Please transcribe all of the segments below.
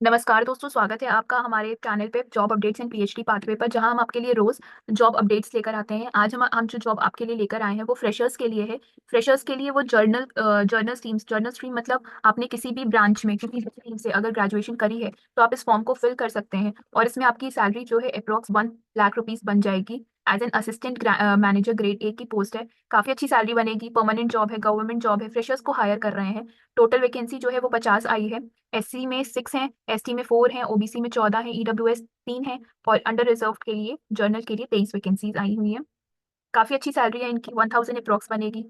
नमस्कार दोस्तों, स्वागत है आपका हमारे चैनल पे job updates and PhD pathway पर, जहां हम आपके लिए रोज जॉब अपडेट्स लेकर आते हैं। आज हम जो जॉब आपके लिए लेकर आए हैं वो फ्रेशर्स के लिए है। फ्रेशर्स के लिए वो जर्नल स्ट्रीम मतलब आपने किसी भी ब्रांच में किसी भी स्ट्रीम से अगर ग्रेजुएशन करी है तो आप इस फॉर्म को फिल कर सकते हैं और इसमें आपकी सैलरी जो है अप्रॉक्स 1 लाख रुपीज बन जाएगी। As an assistant manager grade A की पोस्ट है। काफी अच्छी सैलरी बनेगी। परमानेंट जॉब है, गवर्नमेंट जॉब है। फ्रेशर्स को हायर कर रहे हैं। टोटल वैकेंसी जो है वो 50 आई है। एससी में 6 हैं, एसटी में 4 हैं, ओबीसी में 14 हैं, ईडब्ल्यूएस 3 है और अंडर रिजर्व के लिए जर्नल के लिए 23 वैकेंसीज आई हुई हैं। काफी अच्छी सैलरी है इनकी, 1000 अप्रॉक्स बनेगी।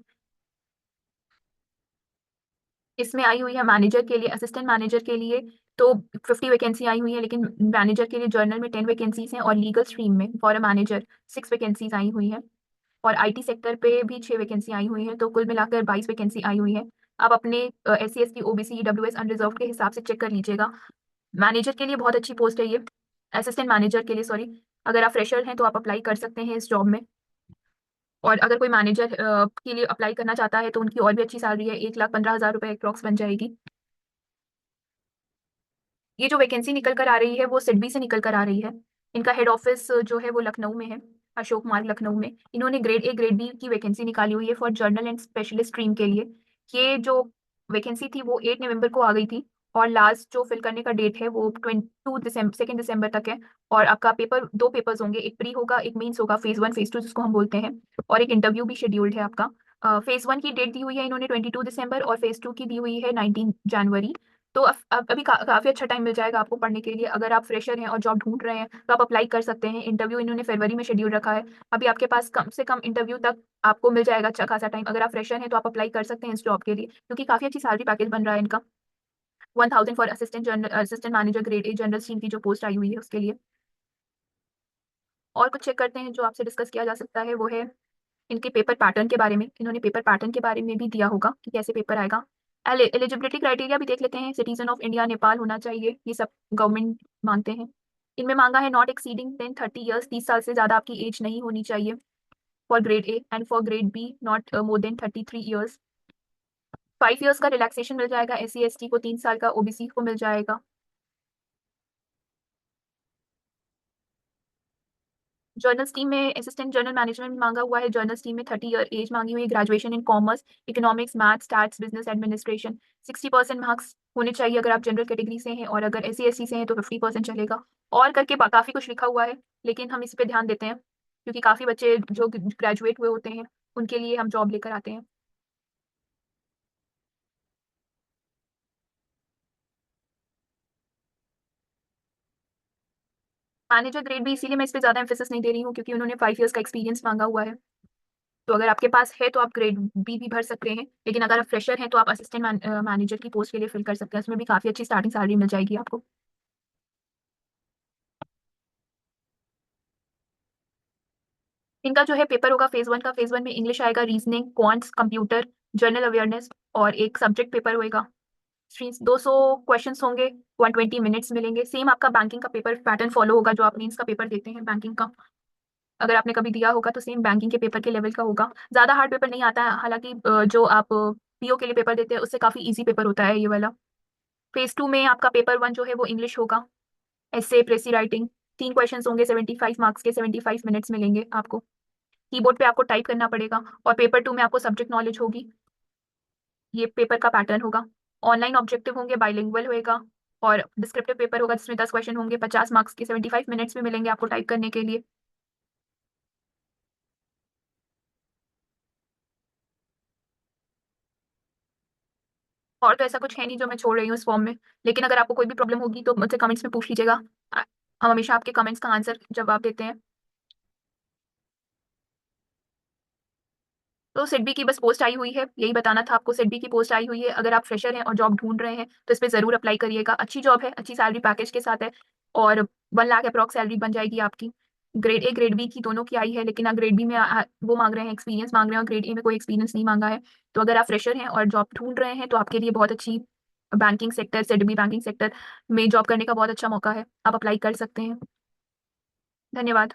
इसमें आई हुई है मैनेजर के लिए, असिस्टेंट मैनेजर के लिए तो 50 वैकेंसी आई हुई है, लेकिन मैनेजर के लिए जर्नल में 10 वैकेंसीज हैं और लीगल स्ट्रीम में फॉर अ मैनेजर 6 वैकेंसीज आई हुई हैं। और आईटी सेक्टर पे भी 6 वैकेंसी आई हुई है, तो कुल मिलाकर 22 वैकेंसी आई हुई है। आप अपने SC ST OBC EWS unreserve के हिसाब से चेक कर लीजिएगा। मैनेजर के लिए बहुत अच्छी पोस्ट है ये, असिस्टेंट मैनेजर के लिए सॉरी। अगर आप फ्रेशर हैं तो आप अप्लाई कर सकते हैं इस जॉब में। और अगर कोई मैनेजर के लिए अप्लाई करना चाहता है तो उनकी और भी अच्छी सैलरी है, 1,15,000 रुपये अप्रॉक्स बन जाएगी। ये जो वैकेंसी निकल कर आ रही है वो सिडबी से निकल कर आ रही है। इनका हेड ऑफिस जो है वो लखनऊ में है, अशोक मार्ग लखनऊ में। इन्होंने ग्रेड ए ग्रेड बी की वैकेंसी निकाली हुई है for journal and specialist stream के लिए। ये जो वैकेंसी थी वो 8 नवंबर को आ गई थी और लास्ट जो फिल करने का डेट है वो 2 दिसंबर तक है। और आपका पेपर, दो पेपर्स होंगे, एक प्री होगा एक मेंस होगा, फेज 1 फेज 2 जिसको हम बोलते हैं। और एक इंटरव्यू भी शेड्यूल्ड है आपका। फेज 1 की डेट दी हुई है इन्होंने 22 दिसंबर और फेज 2 की दी हुई है 19 जनवरी। तो अभी काफी अच्छा टाइम मिल जाएगा आपको पढ़ने के लिए। अगर आप फ्रेशर हैं और जॉब ढूंढ रहे हैं तो आप अप्लाई कर सकते हैं। इंटरव्यू इन्होंने फरवरी में शेड्यूल रखा है। अभी आपके पास कम से कम इंटरव्यू तक आपको मिल जाएगा अच्छा खासा टाइम। अगर आप फ्रेशर हैं तो आप अप्लाई कर सकते हैं इस जॉब के लिए, क्योंकि काफी अच्छी सैलरी पैकेज बन रहा है इनका। 1000 for assistant manager grade a general stream की जो पोस्ट आई हुई है उसके लिए। और कुछ चेक करते हैं जो आपसे डिस्कस किया जा सकता है, वो है इनके पेपर पैटर्न के बारे में। इन्होंने पेपर पैटर्न के बारे में भी दिया होगा कि कैसे पेपर आएगा। एलिजिबिलिटी क्राइटेरिया भी देख लेते हैं। सिटीजन ऑफ इंडिया, नेपाल होना चाहिए, ये सब गवर्नमेंट मांगते हैं। इनमें मांगा है नॉट एक्सीडिंग देन 30 ईयर्स, 30 साल से ज्यादा आपकी एज नहीं होनी चाहिए for grade A. And for grade B not more than 33 years. 5 years का रिलैक्सेशन मिल जाएगा एससी एसटी को, 3 साल का ओबीसी को मिल जाएगा। जर्नल स्ट्रीम में असिस्टेंट जनरल मैनेजमेंट मांगा हुआ है। जर्नल स्ट्रीम में 30 ईयर एज मांगी हुई है। Graduation in commerce, economics, maths, stats, business administration. 60% marks होने चाहिए अगर आप जनरल कैटेगरी से हैं, और अगर एस सी एस सी से हैं तो 50% चलेगा। और करके काफी कुछ लिखा हुआ है, लेकिन हम इस पे ध्यान देते हैं क्योंकि काफी बच्चे जो ग्रेजुएट हुए होते हैं उनके लिए हम जॉब लेकर आते हैं। मैनेजर ग्रेड भी इसीलिए मैं इस पे ज्यादा एम्फेसिस नहीं दे रही हूँ क्योंकि उन्होंने 5 ईयर्स का एक्सपीरियंस मांगा हुआ है। तो अगर आपके पास है तो आप ग्रेड बी भी भर सकते हैं, लेकिन अगर आप फ्रेशर हैं तो आप असिस्टेंट मैनेजर की पोस्ट के लिए फिल कर सकते हैं। उसमें भी काफी अच्छी स्टार्टिंग सैलरी मिल जाएगी आपको। इनका जो है पेपर होगा फेज 1 का। फेज 1 में इंग्लिश आएगा, reasoning, quants, computer, general awareness और एक सब्जेक्ट पेपर होएगा। 200 क्वेश्चंस होंगे, 120 मिनट्स मिलेंगे। सेम आपका बैंकिंग का पेपर पैटर्न फॉलो होगा जो आप मीन्स का पेपर देते हैं बैंकिंग का। अगर आपने कभी दिया होगा तो सेम बैंकिंग के पेपर के लेवल का होगा। ज्यादा हार्ड पेपर नहीं आता है, हालांकि जो आप पीओ के लिए पेपर देते हैं उससे काफी इजी पेपर होता है ये वाला। फेज 2 में आपका पेपर 1 जो है वो इंग्लिश होगा, ऐसे प्रेसी राइटिंग। 3 क्वेश्चंस होंगे, 75 मार्क्स के, 75 मिनट्स मिलेंगे आपको। कीबोर्ड पे आपको टाइप करना पड़ेगा। और पेपर 2 में आपको सब्जेक्ट नॉलेज होगी। ये पेपर का पैटर्न होगा। ऑनलाइन ऑब्जेक्टिव होंगे, बाइलिंगुअल होएगा। और डिस्क्रिप्टिव पेपर होगा जिसमें 10 क्वेश्चन होंगे, 50 मार्क्स के, 75 मिनट्स में मिलेंगे आपको टाइप करने के लिए। और तो ऐसा कुछ है नहीं जो मैं छोड़ रही हूँ इस फॉर्म में। लेकिन अगर आपको कोई भी प्रॉब्लम होगी तो मुझसे कमेंट्स में पूछ लीजिएगा। हम हमेशा आपके कमेंट्स का आंसर जवाब देते हैं। तो सिडबी की बस पोस्ट आई हुई है, यही बताना था आपको। सिडबी की पोस्ट आई हुई है। अगर आप फ्रेशर हैं और जॉब ढूंढ रहे हैं तो इस पर जरूर अप्लाई करिएगा। अच्छी जॉब है, अच्छी सैलरी पैकेज के साथ है। और 1 लाख अप्रॉक्स सैलरी बन जाएगी आपकी। ग्रेड ए ग्रेड बी की दोनों की आई है, लेकिन ग्रेड बी में वो मांग रहे हैं, एक्सपीरियंस मांग रहे हैं, और ग्रेड ए में कोई एक्सपीरियंस नहीं मांगा है। तो अगर आप फ्रेशर हैं और जॉब ढूंढ रहे हैं तो आपके लिए बहुत अच्छी banking sector, SIDBI banking sector में जॉब करने का बहुत अच्छा मौका है। आप अप्लाई कर सकते हैं। धन्यवाद।